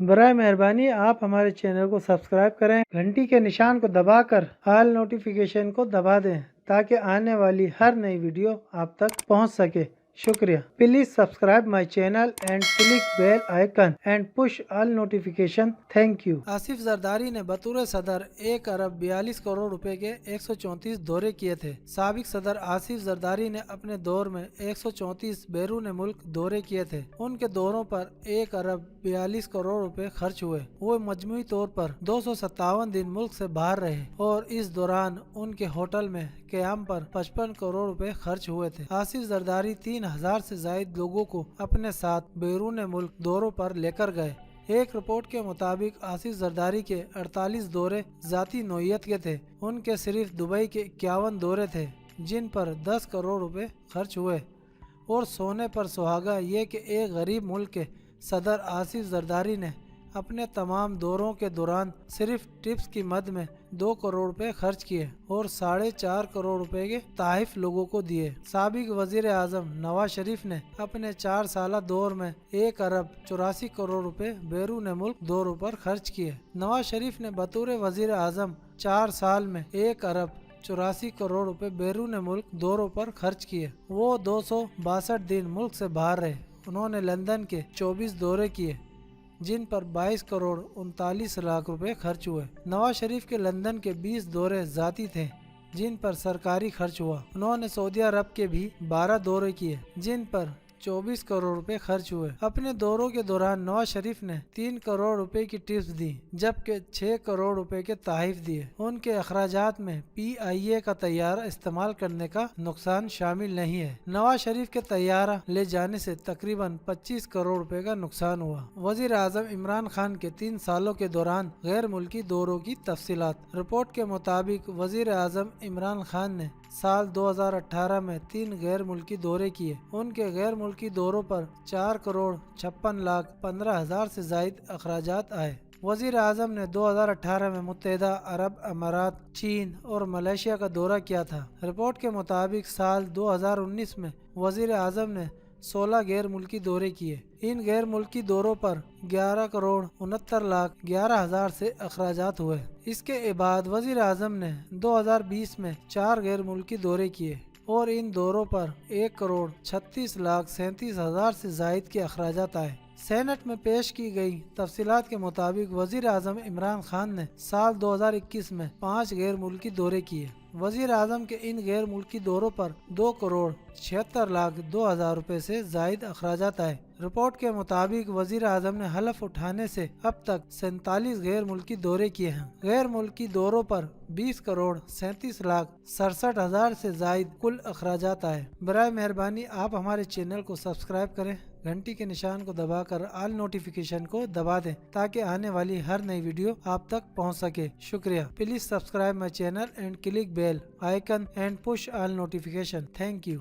برائے مہربانی آپ ہمارے چینل کو سبسکرائب کریں، گھنٹی کے نشان کو دبا کر آل نوٹیفیکیشن کو دبا دیں تاکہ آنے والی ہر نئی ویڈیو آپ تک پہنچ سکے۔ شکریہ۔ Please subscribe my channel and click bell icon and push all notification. Thank you. Asif Zardari نے بطور صدر 1 ارب 42 کروڑ روپے کے 134 دورے کیے تھے۔ سابق صدر آصف زرداری نے اپنے دور میں 134 بیرون ملک دورے کیے تھے۔ ان کے دوروں پر 1 ارب 42 کروڑ روپے خرچ ہوئے۔ وہ مجموعی طور پر 257 دن ملک سے باہر رہے اور اس دوران ان کے ہوٹل میں قیام پر 55 کروڑ روپے خرچ ہوئے تھے۔ آصف زرداری 3000 سے زائد لوگوں کو اپنے ساتھ بیرون ملک دوروں پر لے کر گئے۔ ایک رپورٹ کے مطابق آصف زرداری کے 48 دورے ذاتی نوعیت کے تھے۔ ان کے صرف دبئی کے 51 دورے تھے جن پر 10 کروڑ روپے خرچ ہوئے۔ اور سونے پر سہاگا یہ کہ ایک غریب ملک کے صدر آصف زرداری نے اپنے تمام دوروں کے دوران صرف ٹپس کی مد میں 2 کروڑ روپے خرچ کیے اور 4.5 کروڑ روپے کے تحائف لوگوں کو دیے۔ سابق وزیر اعظم نواز شریف نے اپنے 4 سالہ دور میں 1 ارب 84 کروڑ روپے بیرون ملک دوروں پر خرچ کیے۔ نواز شریف نے بطور وزیر اعظم 4 سال میں 1 ارب 84 کروڑ روپے بیرون ملک دوروں پر خرچ کیے۔ وہ 262 دن ملک سے باہر رہے۔ انہوں نے لندن کے 24 دورے کیے جن پر 22 کروڑ 39 لاکھ روپے خرچ ہوئے۔ نواز شریف کے لندن کے 20 دورے ذاتی تھے جن پر سرکاری خرچ ہوا۔ انہوں نے سعودی عرب کے بھی 12 دورے کیے جن پر 24 کروڑ روپے خرچ ہوئے۔ اپنے دوروں کے دوران نواز شریف نے 3 کروڑ روپے کی ٹپس دی جبکہ 6 کروڑ روپے کے تحائف دیے۔ ان کے اخراجات میں PIA کا طیارہ استعمال کرنے کا نقصان شامل نہیں ہے۔ نواز شریف کے طیارہ لے جانے سے تقریباً 25 کروڑ روپے کا نقصان ہوا۔ وزیر اعظم عمران خان کے 3 سالوں کے دوران غیر ملکی دوروں کی تفصیلات۔ رپورٹ کے مطابق وزیر اعظم عمران خان نے سال 2018 میں 3 غیر ملکی دورے کیے۔ ان کے غیر ملکی دوروں پر 4 کروڑ 56 لاکھ 15 ہزار سے زائد اخراجات آئے۔ وزیر اعظم نے 2018 میں متحدہ عرب امارات، چین اور ملائیشیا کا دورہ کیا تھا۔ رپورٹ کے مطابق سال 2019 میں وزیر اعظم نے 16 غیر ملکی دورے کیے۔ ان غیر ملکی دوروں پر 11 کروڑ 69 لاکھ 11 ہزار سے اخراجات ہوئے۔ اس کے بعد وزیر اعظم نے 2020 میں 4 غیر ملکی دورے کیے اور ان دوروں پر 1 کروڑ 36 لاکھ 37 ہزار سے زائد کے اخراجات آئے۔ سینٹ میں پیش کی گئی تفصیلات کے مطابق وزیر اعظم عمران خان نے سال 2021 میں 5 غیر ملکی دورے کیے۔ وزیر اعظم کے ان غیر ملکی دوروں پر 2 کروڑ 76 لاکھ 2 ہزار روپے سے زائد اخراجات آئے۔ رپورٹ کے مطابق وزیر اعظم نے حلف اٹھانے سے اب تک 47 غیر ملکی دورے کیے ہیں۔ غیر ملکی دوروں پر 20 کروڑ 37 لاکھ 67 ہزار سے زائد کل اخراجات آئے۔ برائے مہربانی آپ ہمارے چینل کو سبسکرائب کریں، گھنٹی کے نشان کو دبا کر آل نوٹیفیکیشن کو دبا دیں تاکہ آنے والی ہر نئی ویڈیو آپ تک پہنچ سکے۔ شکریہ۔ Please subscribe my channel and click bell icon and push all notification. Thank you.